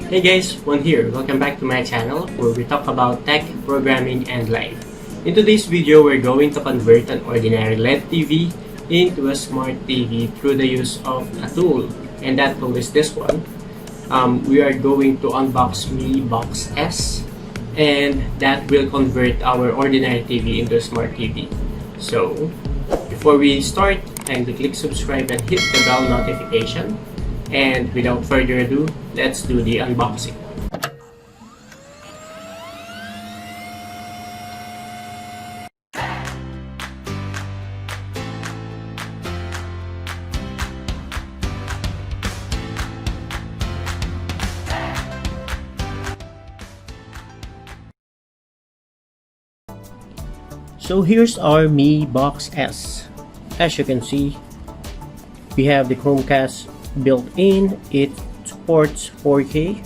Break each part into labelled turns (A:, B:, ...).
A: Hey guys, Juan here. Welcome back to my channel where we talk about tech, programming, and life. In today's video, we're going to convert an ordinary LED TV into a smart TV through the use of a tool. And that tool is this one. We are going to unbox Mi Box S, and that will convert our ordinary TV into a smart TV. So, before we start, kindly click subscribe and hit the bell notification. And without further ado, let's do the unboxing. So here's our Mi Box S. As you can see, we have the Chromecast built in. It supports 4K,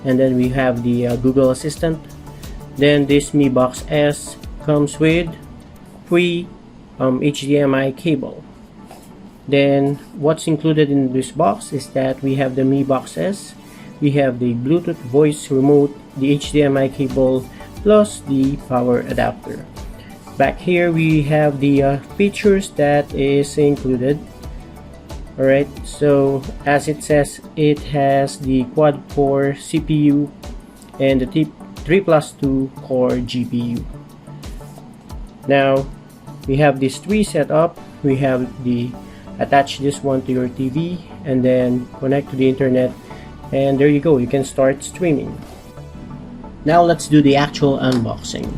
A: and then we have the Google Assistant. Then this Mi Box S comes with free HDMI cable. Then what's included in this box is that we have the Mi Box S, we have the Bluetooth voice remote, the HDMI cable, plus the power adapter. Back here we have the features that is included. Alright, so as it says, it has the quad-core CPU and the 3+2 core GPU. Now we have these three setup. We have the attach this one to your TV and then connect to the internet, and there you go, you can start streaming. Now let's do the actual unboxing.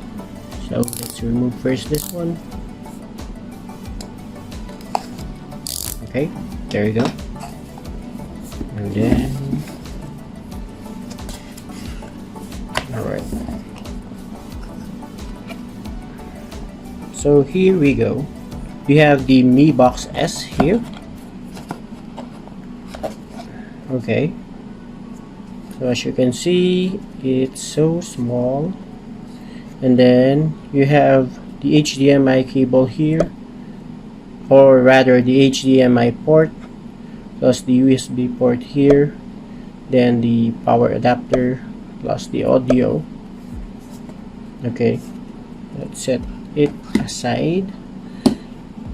A: So let's remove first this one. Okay, there you go. And then, alright. So here we go. We have the Mi Box S here. Okay. So as you can see, it's so small. And then you have the HDMI cable here, or rather the HDMI port plus the USB port here, then the power adapter plus the audio. Okay, let's set it aside.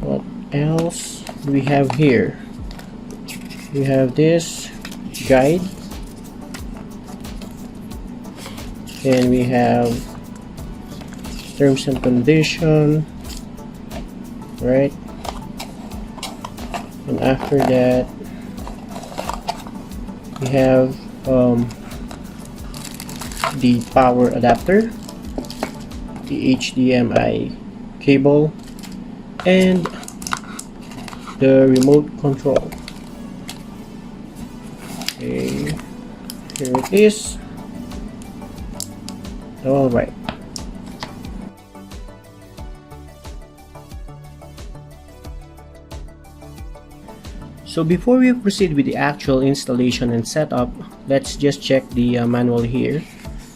A: What else do we have here? We have this guide, and we have terms and condition, right? And after that we have the power adapter, the HDMI cable, and the remote control. Okay, here it is. All right. So before we proceed with the actual installation and setup, let's just check the manual here.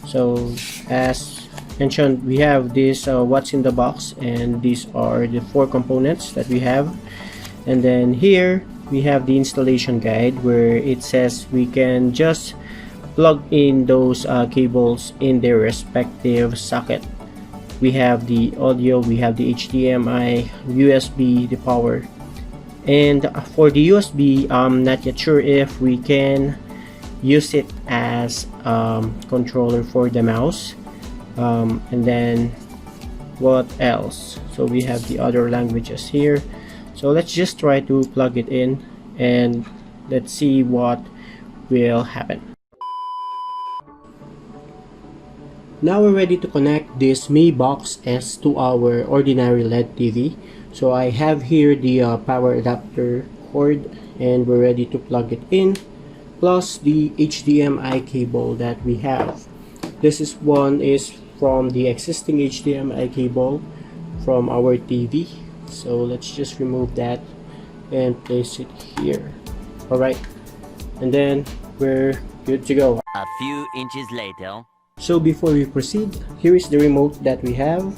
A: So as mentioned, we have this what's in the box, and these are the 4 components that we have. And then here we have the installation guide, where it says we can just plug in those cables in their respective socket. We have the audio, we have the HDMI, USB, the power. And for the USB, I'm not yet sure if we can use it as controller for the mouse. And then what else? So we have the other languages here. So let's just try to plug it in and let's see what will happen. Now we're ready to connect this Mi Box S to our ordinary LED TV. So I have here the power adapter cord, and we're ready to plug it in, plus the HDMI cable that we have. This one is from the existing HDMI cable from our TV. So let's just remove that and place it here. Alright, and then we're good to go.
B: A few inches later.
A: So before we proceed, here is the remote that we have.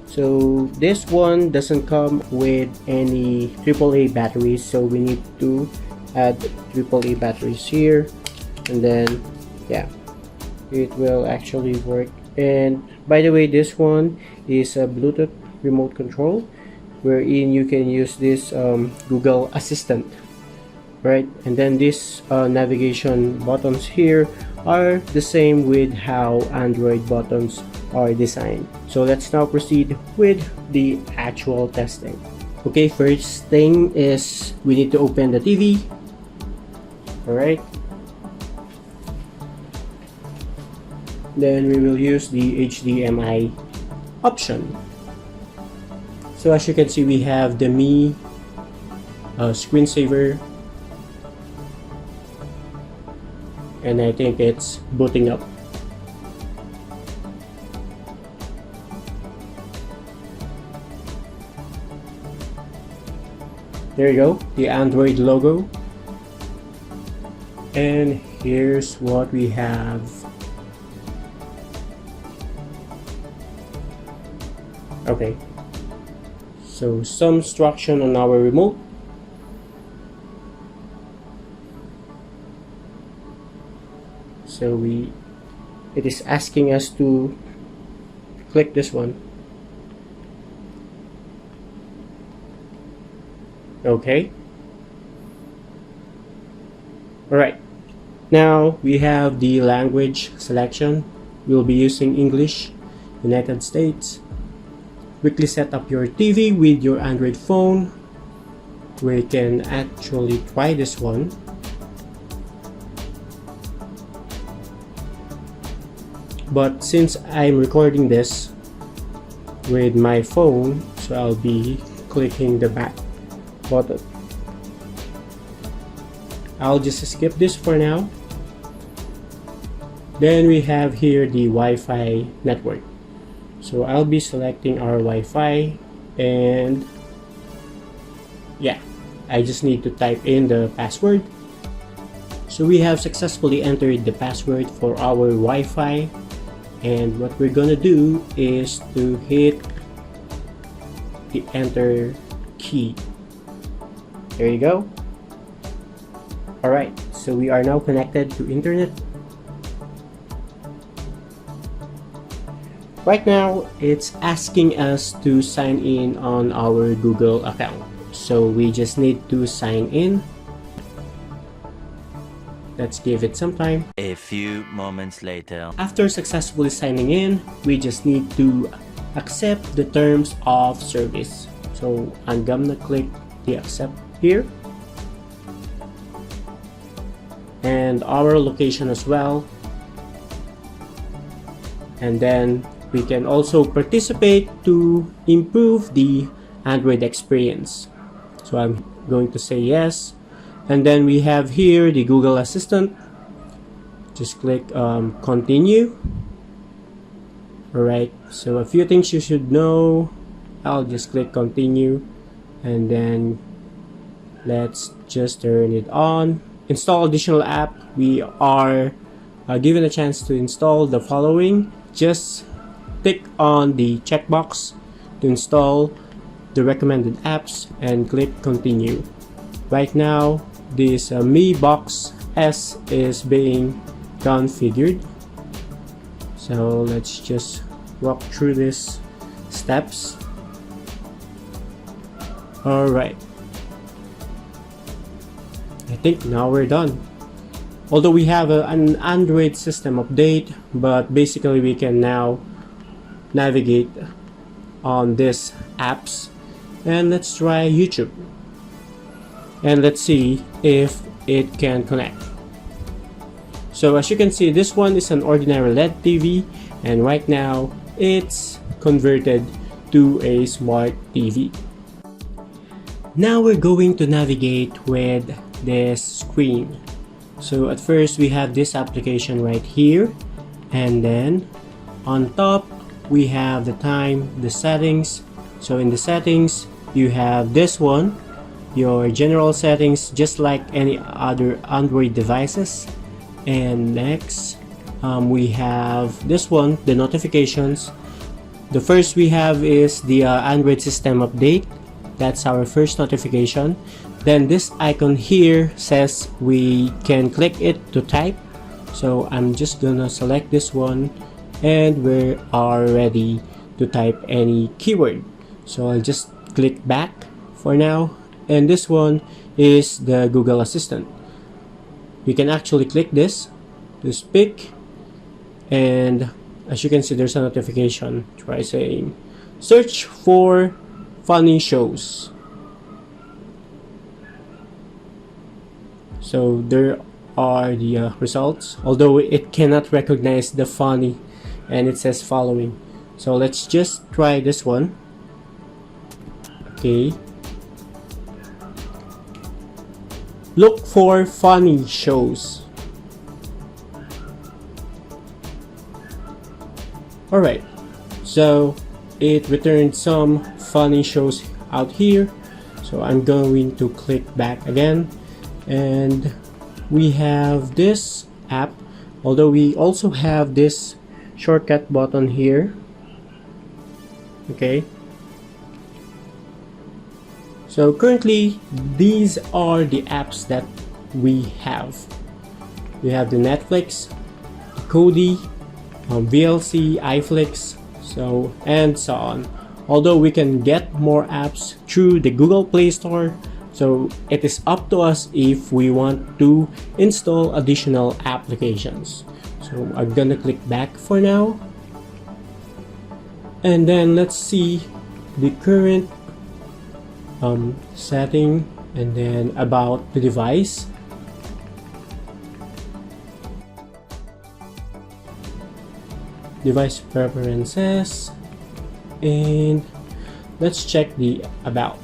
A: So this one doesn't come with any AAA batteries, so we need to add AAA batteries here, and then yeah, it will actually work. And by the way, this one is a Bluetooth remote control, wherein you can use this Google Assistant, right? And then these navigation buttons here are the same with how Android buttons are designed. So let's now proceed with the actual testing. Okay, first thing is we need to open the TV. Alright. Then we will use the HDMI option. So as you can see, we have the Mi screensaver, and I think it's booting up. There you go, the Android logo. And here's what we have. Okay, so some instruction on our remote. So it is asking us to click this one. Okay. Alright. Now we have the language selection. We'll be using English, United States. Quickly set up your TV with your Android phone. We can actually try this one. But since I'm recording this with my phone, so I'll be clicking the back button. I'll just skip this for now. Then we have here the Wi-Fi network. So I'll be selecting our Wi-Fi, and yeah, I just need to type in the password. So we have successfully entered the password for our Wi-Fi, and what we're gonna do is to hit the enter key. There you go. Alright, so we are now connected to internet. Right now, it's asking us to sign in on our Google account. So we just need to sign in. Let's give it some time.
B: A few moments later.
A: After successfully signing in, we just need to accept the terms of service. So I'm gonna click the accept here. And our location as well. And then we can also participate to improve the Android experience. So I'm going to say yes. And then we have here the Google Assistant. Just click continue. Alright, so a few things you should know. I'll just click continue. And then let's just turn it on. Install additional app. We are given a chance to install the following. Just click on the checkbox to install the recommended apps and click continue. Right now, this Mi Box S is being configured. So let's just walk through these steps. Alright. I think now we're done. Although we have an Android system update, but basically we can now navigate on these apps. And let's try YouTube. And let's see if it can connect. So as you can see, this one is an ordinary LED TV, and right now it's converted to a smart TV. Now we're going to navigate with this screen. So at first we have this application right here, and then on top we have the time, the settings. So in the settings you have this one, your general settings, just like any other Android devices. And next we have this one, the notifications. The first we have is the Android system update. That's our first notification. Then this icon here says we can click it to type. So I'm just gonna select this one, and we are ready to type any keyword. So I'll just click back for now, and this one is the Google Assistant. You can actually click this to speak, and as you can see, there's a notification. Try saying search for funny shows. So there are the results, although it cannot recognize the funny, and it says following. So let's just try this one. Okay, look for funny shows. Alright, so it returned some funny shows out here. So I'm going to click back again, and we have this app, although we also have this shortcut button here. Okay, so currently these are the apps that we have. We have the Netflix, the Kodi, VLC, iFlix, and so on. Although we can get more apps through the Google Play Store, so it is up to us if we want to install additional applications. So I'm gonna click back for now, and then let's see the current setting, and then about the device. Device preferences, and let's check the about.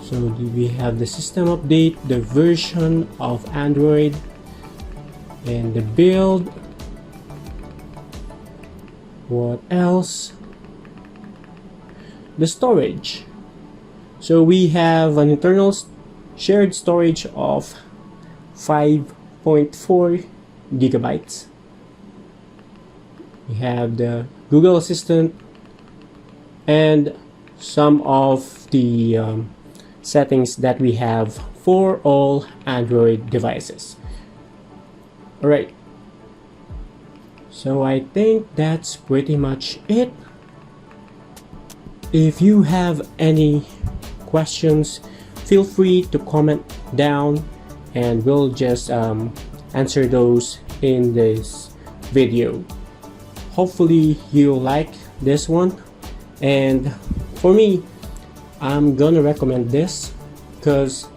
A: So we have the system update, the version of Android, and the build. What else? The storage. So we have an internal shared storage of 5.4 gigabytes. We have the Google Assistant and some of the settings that we have for all Android devices. Alright, so I think that's pretty much it. If you have any questions, feel free to comment down, and we'll just answer those in this video. Hopefully you like this one, and for me, I'm gonna recommend this because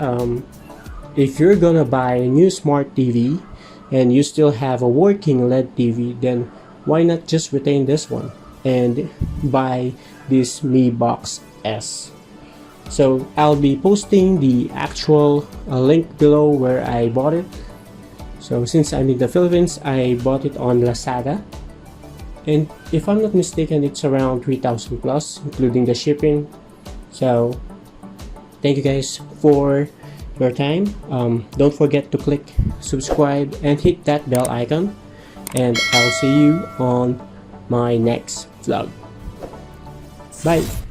A: if you're gonna buy a new smart TV and you still have a working LED TV, then why not just retain this one and buy this Mi Box S. So I'll be posting the actual link below where I bought it. So since I'm in the Philippines, I bought it on Lazada, and if I'm not mistaken, it's around 3,000 plus including the shipping. So thank you guys for your time. Don't forget to click subscribe and hit that bell icon, and I'll see you on my next vlog. Bye.